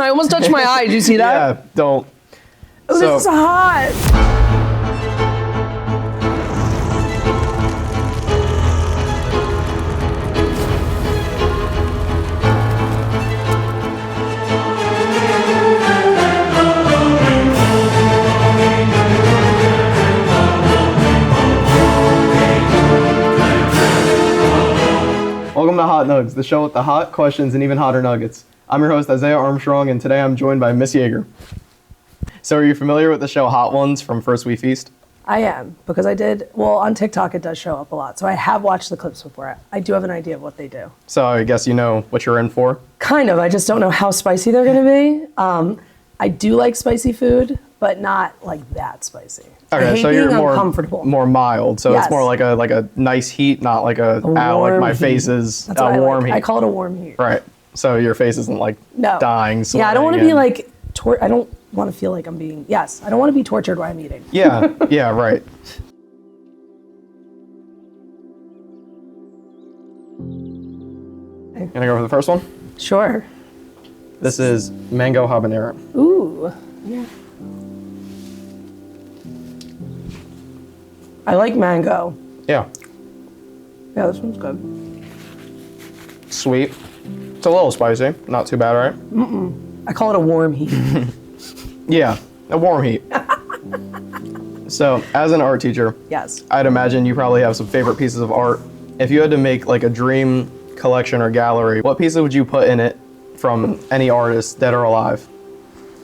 I almost touched my eye. Did you see that? Yeah, don't. Oh, this is hot. Welcome to Hot Nugs, the show with the hot questions and even hotter nuggets. I'm your host, Isaiah Armstrong, and today I'm joined by Miss Yaeger. So are you familiar with the show Hot Ones from First We Feast? I am, because I did, well, on TikTok it does show up a lot, so I have watched the clips before. I do have an idea of what they do. So I guess you know what you're in for? Kind of, I just don't know how spicy they're gonna be. I do like spicy food, but not like that spicy. Okay, so you're more mild. So Yes. it's more like a nice heat, not like like my face is That's a what warm heat. I call it a warm heat. Right. So your face isn't like dying. Yeah, I don't want to be like, I don't want to feel like I'm being, I don't want to be tortured while I'm eating. Yeah, yeah, right. Gonna go for the first one? Sure. This is mango habanero. Ooh, yeah. I like mango. Yeah. Yeah, this one's good. Sweet. It's a little spicy. Not too bad, right? I call it a warm heat. Yeah, a warm heat. So, as an art teacher, Yes. I'd imagine you probably have some favorite pieces of art. If you had to make like a dream collection or gallery, what pieces would you put in it from any artist, dead or alive?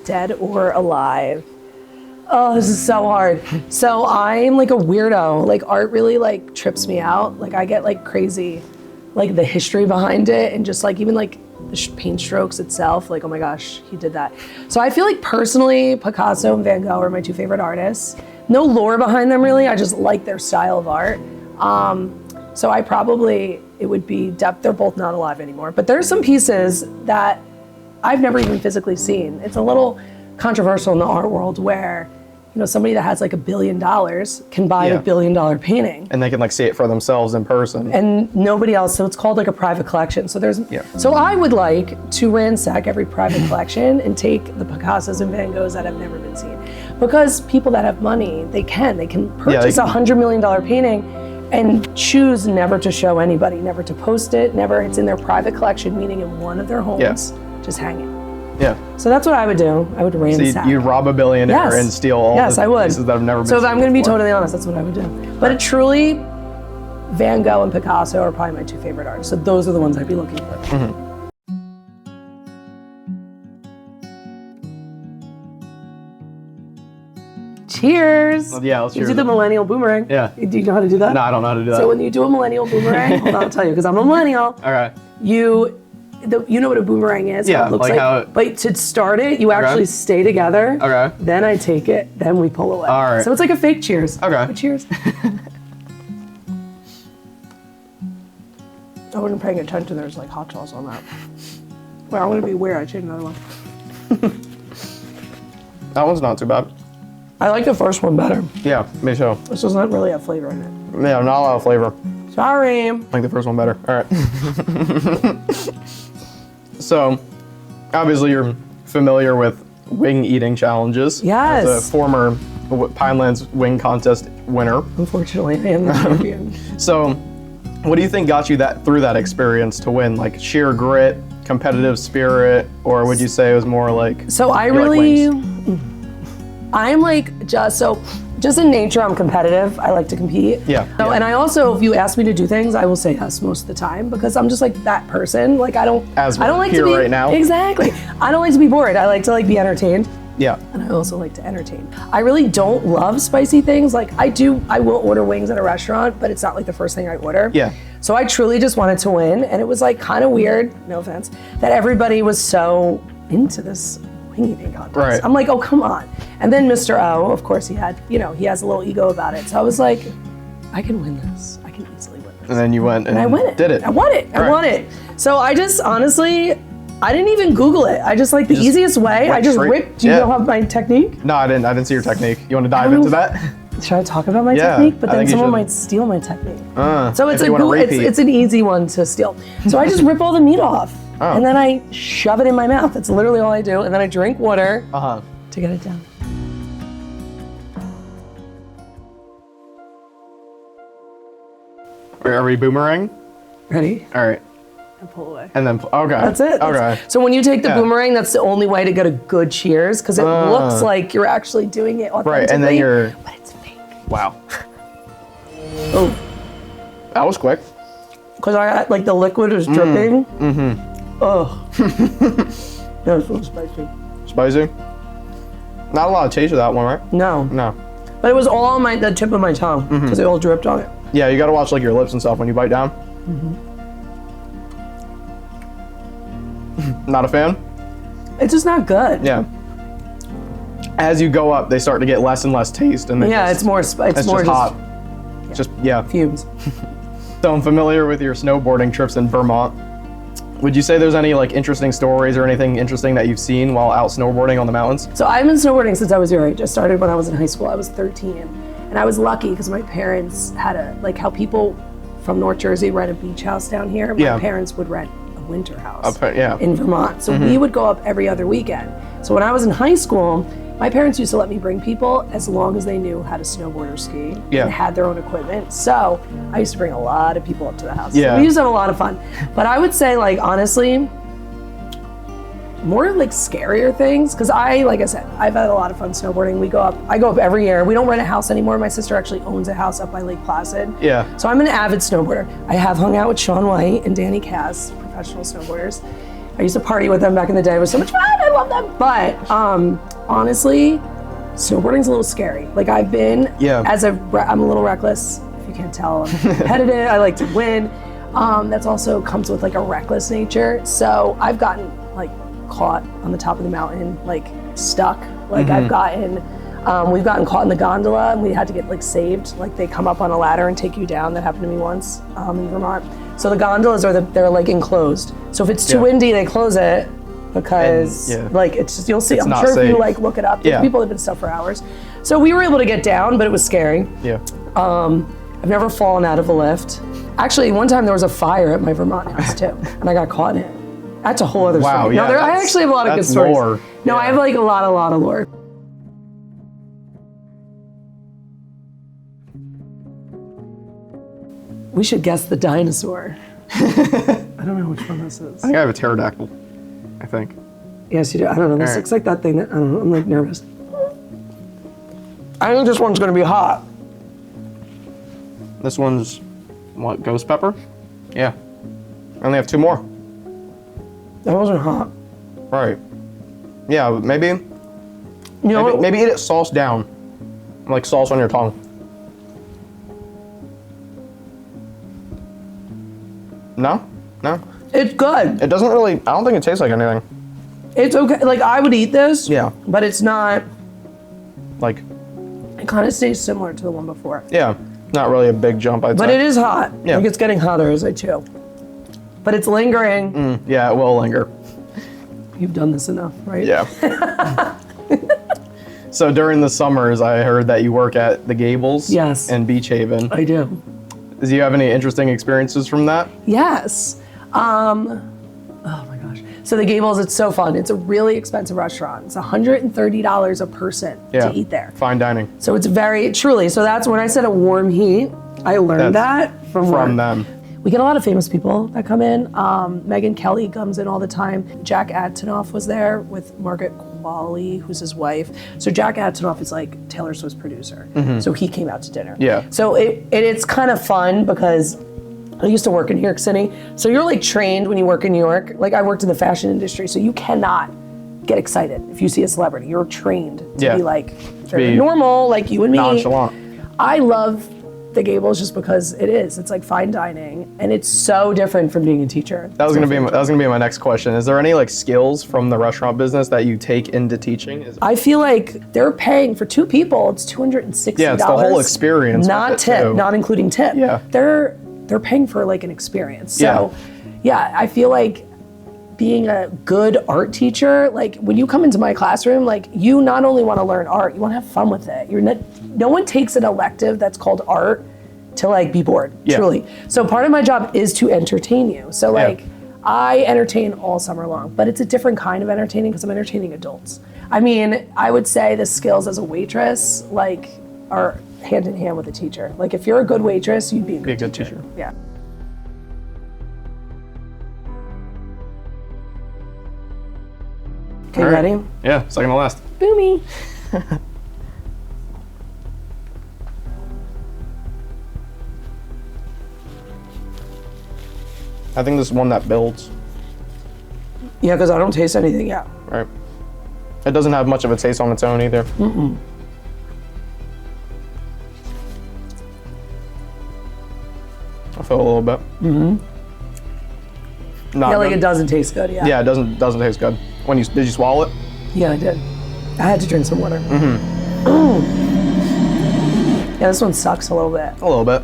Dead or alive. Oh, this is so hard. So I'm like a weirdo. Like art really like trips me out. Like I get like crazy, like the history behind it and just like even like the paint strokes itself. Like, oh my gosh, he did that. So I feel like personally, Picasso and Van Gogh are my two favorite artists. No lore behind them really. I just like their style of art. So I probably, it would be, they're both not alive anymore. But there's some pieces that I've never even physically seen. It's a little controversial in the art world where, you know, somebody that has like $1 billion can buy a $1 billion painting. And they can like see it for themselves in person. And nobody else, so it's called like a private collection. So so I would like to ransack every private collection and take the Picassos and Van Goghs that have never been seen. Because people that have money, they can purchase a $100 million painting and choose never to show anybody, never to post it, never, it's in their private collection, meaning in one of their homes, just hang it. Yeah. So that's what I would do. I would ransack. So you'd rob a billionaire and steal all the pieces that have never been seen. So if I'm going to be totally honest, that's what I would do. But it truly, Van Gogh and Picasso are probably my two favorite artists. So those are the ones I'd be looking for. Cheers. Well, yeah, let's cheers. You do the millennial boomerang. Yeah. Do you know how to do that? No, I don't know how to do that. So when you do a millennial boomerang, hold on, I'll tell you, because I'm a millennial. All right. You know what a boomerang is? Yeah, how it looks like how but to start it, you actually stay together. Okay. Then I take it, then we pull away. All right. So it's like a fake cheers. Okay. But cheers. I wasn't paying attention, there's like hot sauce on that. Well, I'm gonna be weird, I changed another one. That one's not too bad. I like the first one better. Yeah, me too. This does not really have flavor in it. Yeah, not a lot of flavor. Sorry. I like the first one better. All right. So, obviously you're familiar with wing eating challenges. Yes. As a former Pinelands wing contest winner. Unfortunately, I am the champion. So, what do you think got you through that experience to win? Like sheer grit, competitive spirit, or would you say it was more like? So I'm like just in nature, I'm competitive. I like to compete. Yeah. So, and I also, if you ask me to do things, I will say yes most of the time because I'm just like that person. Like I don't like here to be right now. Exactly. I don't like to be bored. I like to like be entertained. Yeah. And I also like to entertain. I really don't love spicy things. Like I will order wings at a restaurant, but it's not like the first thing I order. Yeah. So I truly just wanted to win. And it was like kind of weird, no offense, that everybody was so into this wing eating contest. Right. I'm like, oh, come on. And then Mr. O, of course he has a little ego about it. So I was like, I can win this. I can easily win this. And then you went and I win it. Did it. I won it. I won it. So I just honestly, I didn't even Google it. I just like the easiest way. I just ripped. Do you know how my technique? No, I didn't see your technique. You want to dive into that? Should I talk about my technique? But then someone might steal my technique. So it's an easy one to steal. So I just rip all the meat off and then I shove it in my mouth. That's literally all I do. And then I drink water to get it down. Are we boomerang? Ready? All right. And pull away. And then, okay. That's it. Okay. So when you take the boomerang, that's the only way to get a good cheers because it looks like you're actually doing it authentically. Right, and then you're... But it's fake. Wow. Oh. That was quick. Because the liquid is dripping. Oh. That was so spicy. Spicy? Not a lot of taste of that one, right? No. No. But it was all on the tip of my tongue because it all dripped on it. Yeah, you gotta watch like your lips and stuff when you bite down. Not a fan? It's just not good. Yeah. As you go up, they start to get less and less taste, and it's more just hot. Just fumes. So I'm familiar with your snowboarding trips in Vermont. Would you say there's any like interesting stories or anything interesting that you've seen while out snowboarding on the mountains? So I've been snowboarding since I was your age. I started when I was in high school. I was 13, and I was lucky because my parents had how people from North Jersey rent a beach house down here. My parents would rent a winter house in Vermont. So we would go up every other weekend. So when I was in high school, my parents used to let me bring people as long as they knew how to snowboard or ski and had their own equipment. So I used to bring a lot of people up to the house. So we used to have a lot of fun. But I would say, like, honestly, more like scarier things, because like I said, I've had a lot of fun snowboarding. I go up every year. We don't rent a house anymore. My sister actually owns a house up by Lake Placid. Yeah. So I'm an avid snowboarder. I have hung out with Shaun White and Danny Cass, professional snowboarders. I used to party with them back in the day. It was so much fun. I love them. But honestly, snowboarding's a little scary. Like I've been, I'm a little reckless. If you can't tell, I'm competitive. I like to win. That's also comes with like a reckless nature. So I've gotten like caught on the top of the mountain, like stuck. Like we've gotten caught in the gondola and we had to get like saved. Like they come up on a ladder and take you down. That happened to me once in Vermont. So the gondolas they're like enclosed. So if it's too windy, they close it because like it's just, you'll see. I'm sure if you like look it up, people have been stuck for hours. So we were able to get down, but it was scary. Yeah. I've never fallen out of a lift. Actually, one time there was a fire at my Vermont house too, and I got caught in it. That's a whole other story. Yeah, no, I actually have a lot of good stories. Lore. No, I have like a lot of lore. We should guess the dinosaur. I don't know which one this is. I think I have a pterodactyl. I think. Yes, you do. I don't know. This looks like that thing. I don't know. I'm like nervous. I think this one's going to be hot. This one's what? Ghost pepper? Yeah. I only have 2 more. That wasn't hot. Right. Yeah, maybe. You know, maybe eat it sauce down, like sauce on your tongue. No? It's good. It doesn't really, I don't think it tastes like anything. It's okay. Like, I would eat this. Yeah. But it's not. Like. It kind of tastes similar to the one before. Yeah. Not really a big jump, I'd say. But it is hot. Yeah. Like, it's getting hotter as I chew. But it's lingering. Yeah, it will linger. You've done this enough, right? Yeah. So during the summers, I heard that you work at the Gables. Yes. In Beach Haven. I do. Do you have any interesting experiences from that? Yes. Oh my gosh. So the Gables, it's so fun. It's a really expensive restaurant. It's $130 a person to eat there. Fine dining. So it's very, truly, so that's when I said a warm heat, I learned that from them. We get a lot of famous people that come in. Megyn Kelly comes in all the time. Jack Antonoff was there with Margaret Qualley, who's his wife. So Jack Antonoff is like Taylor Swift's producer. So he came out to dinner. Yeah. So it's kind of fun because I used to work in New York City. So you're like trained when you work in New York. Like I worked in the fashion industry, so you cannot get excited if you see a celebrity. You're trained to be like very normal, like you and me. Nonchalant. I love the Gables just because it's like fine dining and it's so different from being a teacher. That was gonna be my next question. Is there any like skills from the restaurant business that you take into teaching? I feel like they're paying for 2 people. It's $260. Yeah, it's the whole experience. Not tip, not including tip. Yeah, they're paying for like an experience. So yeah, I feel like being a good art teacher, like when you come into my classroom, like you not only want to learn art, you want to have fun with it. No one takes an elective that's called art to like be bored, truly. So part of my job is to entertain you. So like I entertain all summer long, but it's a different kind of entertaining because I'm entertaining adults. I mean, I would say the skills as a waitress, like, are hand in hand with a teacher. Like, if you're a good waitress, you'd be a good teacher. Yeah. Okay, All right. ready? Yeah, second to last. Boomy. I think this is one that builds. Yeah, because I don't taste anything yet. Right. It doesn't have much of a taste on its own either. Mm-mm. I feel a little bit. Mm-hmm. Not Yeah, like good. it doesn't taste good, yeah. Yeah, it doesn't taste good. Did you swallow it? Yeah, I did. I had to drink some water. Mm-hmm. Yeah, this one sucks a little bit. A little bit.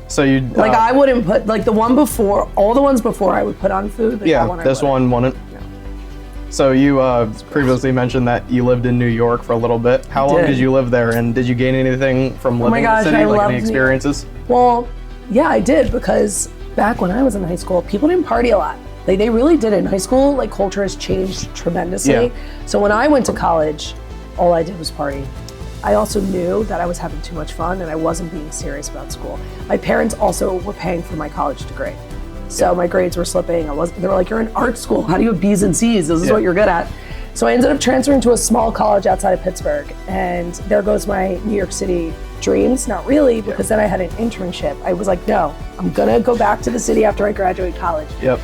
So you Like I wouldn't put, like the one before, all the ones before I would put on food. But yeah, that one this one wouldn't. Yeah. So you previously mentioned that you lived in New York for a little bit. How long did you live there, and did you gain anything from living in the city? I like loved any experiences? Well, yeah, I did, because back when I was in high school, people didn't party a lot. They really did in high school. Like, culture has changed tremendously. Yeah. So when I went to college, all I did was party. I also knew that I was having too much fun and I wasn't being serious about school. My parents also were paying for my college degree. So my grades were slipping. They were like, you're in art school. How do you have B's and C's? This is what you're good at. So I ended up transferring to a small college outside of Pittsburgh. And there goes my New York City dreams. Not really, because then I had an internship. I was like, no, I'm gonna go back to the city after I graduate college. Yep.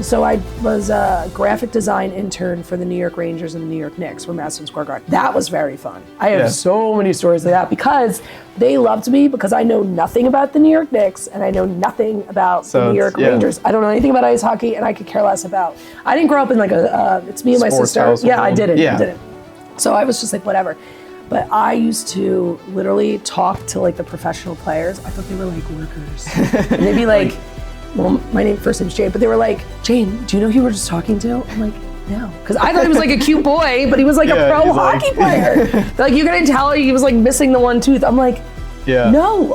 So I was a graphic design intern for the New York Rangers and the New York Knicks for Madison Square Garden. That was very fun. I have so many stories of that, because they loved me because I know nothing about the New York Knicks and I know nothing about the New York Rangers. I don't know anything about ice hockey, and I could care less about. I didn't grow up in like it's me and my Sports sister. house Yeah, I world. didn't. Yeah. I didn't. So I was just like, whatever. But I used to literally talk to like the professional players. I thought they were like workers. And they'd be like, well, my first name's Jane, but they were like, Jane, do you know who you were just talking to? I'm like, no. Because I thought he was like a cute boy, but he was like a pro hockey player. Like, you couldn't tell he was like missing the one tooth. I'm like, no,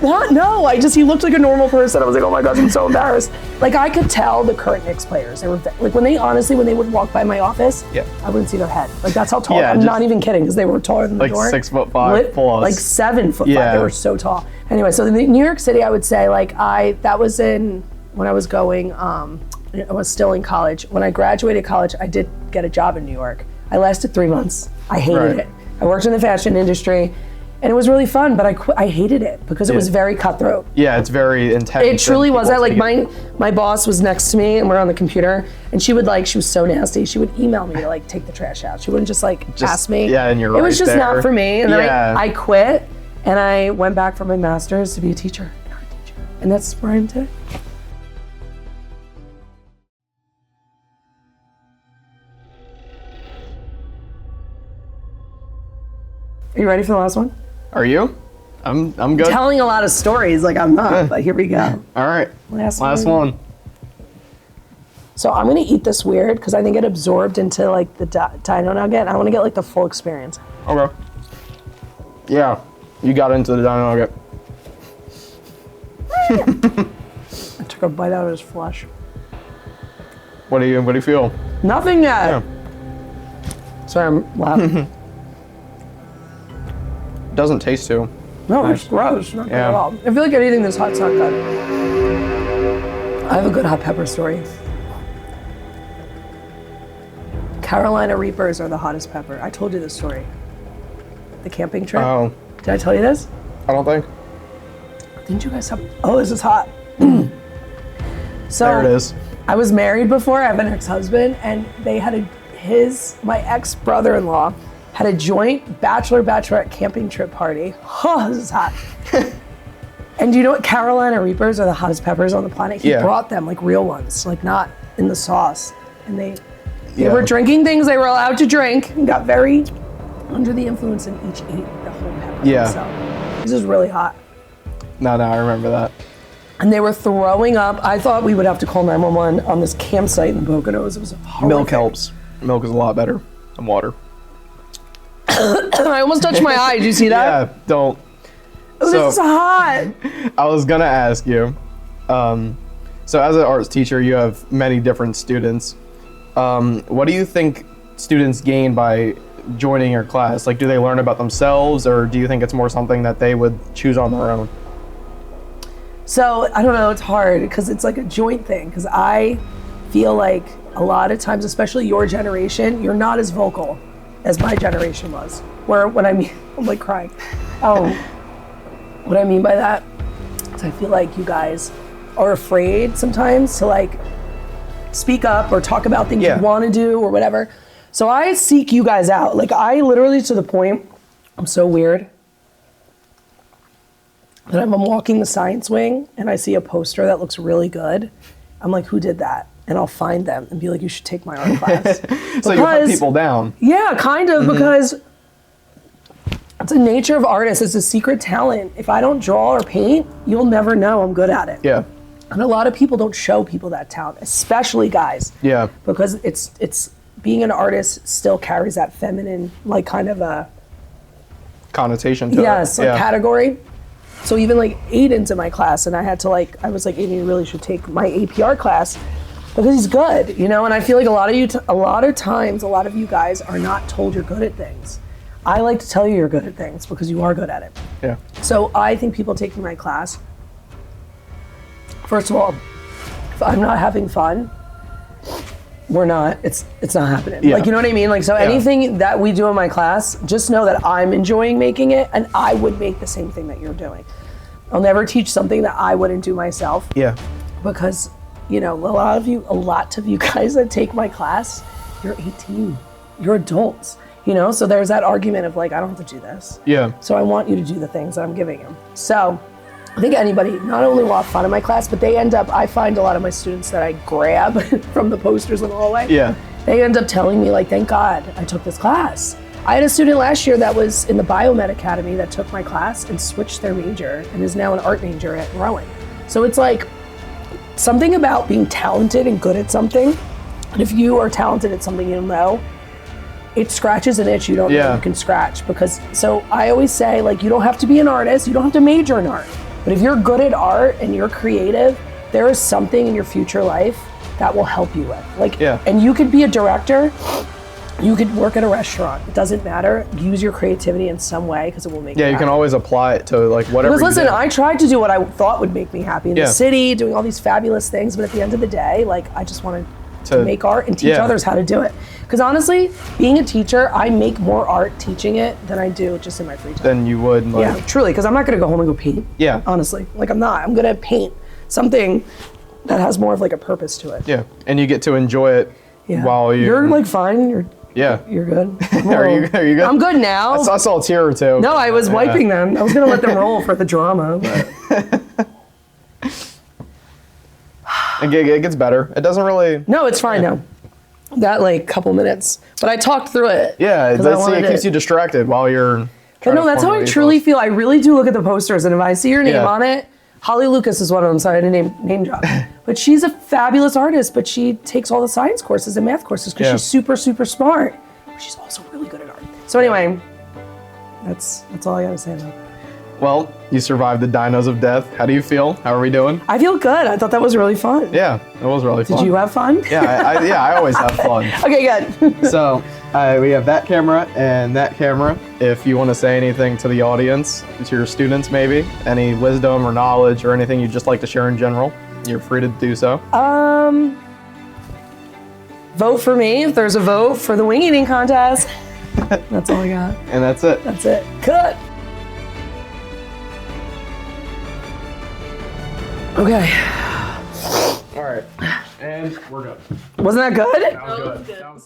he looked like a normal person. I was like, oh my gosh, I'm so embarrassed. Like, I could tell the current Knicks players. They were like, when they would walk by my office, I wouldn't see their head. Like, that's how tall. I'm not even kidding, because they were taller than the door. Like 6'5" plus. Like 7'5". They were so tall. Anyway, so in New York City, I would say that was when I was going. I was still in college. When I graduated college, I did get a job in New York. I lasted 3 months. I hated it. I worked in the fashion industry, and it was really fun, but I hated it because it was very cutthroat. Yeah, it's very intense. It truly was. My boss was next to me, and we're on the computer, and she was so nasty. She would email me to like take the trash out. She wouldn't just ask me. Yeah, and you're right. It was just not for me. And then Yeah. I quit, and I went back for my master's to be a teacher, and that's where I am today. Are you ready for the last one? Are you? I'm good. Telling a lot of stories, like I'm not, but here we go. All right. Last one. So I'm gonna eat this weird because I think it absorbed into like the dino nugget. I want to get like the full experience. Okay. Yeah, you got into the dino nugget. I took a bite out of his flesh. What do you feel? Nothing yet. Yeah. Sorry, I'm laughing. Doesn't taste too. No, it's gross. Not good at all. I feel like anything this hot's not good. I have a good hot pepper story. Carolina Reapers are the hottest pepper. I told you this story. The camping trip. Oh. Did I tell you this? I don't think. Didn't you guys have? Oh, this is hot. So there it is. I was married before. I have an ex-husband, and they had my ex-brother-in-law had a joint bachelorette camping trip party. Oh, this is hot. And do you know what? Carolina Reapers are the hottest peppers on the planet. He brought them, like real ones, like not in the sauce. And they were drinking things they were allowed to drink and got very under the influence and each ate the whole pepper. Yeah. So this is really hot. No, I remember that. And they were throwing up. I thought we would have to call 911 on this campsite in the Poconos. It was horrific. Milk helps. Milk is a lot better than water. I almost touched my eye. Did you see that? Yeah, don't. This is hot. I was gonna ask you, So as an arts teacher, you have many different students. What do you think students gain by joining your class? Like, do they learn about themselves, or do you think it's more something that they would choose on their own? So I don't know, it's hard because it's like a joint thing, because I feel like a lot of times, especially your generation, you're not as vocal as my generation was. Where when I mean, I'm like crying. What I mean by that is I feel like you guys are afraid sometimes to like speak up or talk about things you want to do or whatever. So I seek you guys out. Like I literally, to the point, I'm so weird, that I'm walking the science wing and I see a poster that looks really good. I'm like, who did that? And I'll find them and be like, you should take my art class. So you put people down. Yeah, kind of, because it's the nature of artists. It's a secret talent. If I don't draw or paint, you'll never know I'm good at it. Yeah. And a lot of people don't show people that talent, especially guys. Yeah. Because it's being an artist still carries that feminine, like kind of a connotation to it. Yes, like category. So even like Aiden's in my class, and I had to I was like, Aiden, you really should take my APR class because he's good, you know. And I feel like a lot of times, a lot of you guys are not told you're good at things. I like to tell you you're good at things because you are good at it. Yeah. So I think people taking my class, first of all, if I'm not having fun, it's not happening. Yeah. Like, you know what I mean? Like, so anything that we do in my class, just know that I'm enjoying making it, and I would make the same thing that you're doing. I'll never teach something that I wouldn't do myself. Yeah. Because, you know, a lot of you guys that take my class, you're 18, you're adults, you know? So there's that argument of like, I don't have to do this. Yeah. So I want you to do the things that I'm giving you. So I think anybody not only will have fun in my class, but I find a lot of my students that I grab from the posters in the hallway. Yeah. They end up telling me like, thank God I took this class. I had a student last year that was in the Biomed Academy that took my class and switched their major and is now an art major at Rowan. So it's like something about being talented and good at something. And if you are talented at something, you'll know, it scratches an itch you don't know you can scratch. Because, so I always say, like, you don't have to be an artist, you don't have to major in art. But if you're good at art and you're creative, there is something in your future life that will help you with. Like, and you could be a director, you could work at a restaurant. It doesn't matter. Use your creativity in some way because it will make you happy. You can always apply it to like whatever. Because listen, I tried to do what I thought would make me happy in the city, doing all these fabulous things, but at the end of the day, like, I just wanted to make art and teach others how to do it. Because honestly, being a teacher, I make more art teaching it than I do just in my free time. Than you would. Like, yeah, truly, because I'm not going to go home and go paint. Yeah. Honestly, like I'm not. I'm going to paint something that has more of like a purpose to it. Yeah, and you get to enjoy it while you're like fine. You're good. Are you good? I'm good now. I saw a tear or two. No, I was wiping them. I was going to let them roll for the drama. But. It gets better. It doesn't really. No, it's fine now. That like couple minutes, but I talked through it. Yeah, it keeps you distracted while you're. But no, that's how I truly feel. I really do look at the posters, and if I see your name on it, Holly Lucas is one of them. Sorry, I didn't name drop. But she's a fabulous artist. But she takes all the science courses and math courses because she's super, super smart. But she's also really good at art. So anyway, that's all I gotta say about it. Well, you survived the dinos of death. How do you feel? How are we doing? I feel good. I thought that was really fun. Yeah, it was really fun. Did you have fun? Yeah, I always have fun. Okay, good. So we have that camera and that camera. If you want to say anything to the audience, to your students maybe, any wisdom or knowledge or anything you'd just like to share in general, you're free to do so. Vote for me if there's a vote for the wing eating contest. That's all I got. And that's it. That's it. Cut. Okay. All right. And we're good. Wasn't that good? That was good.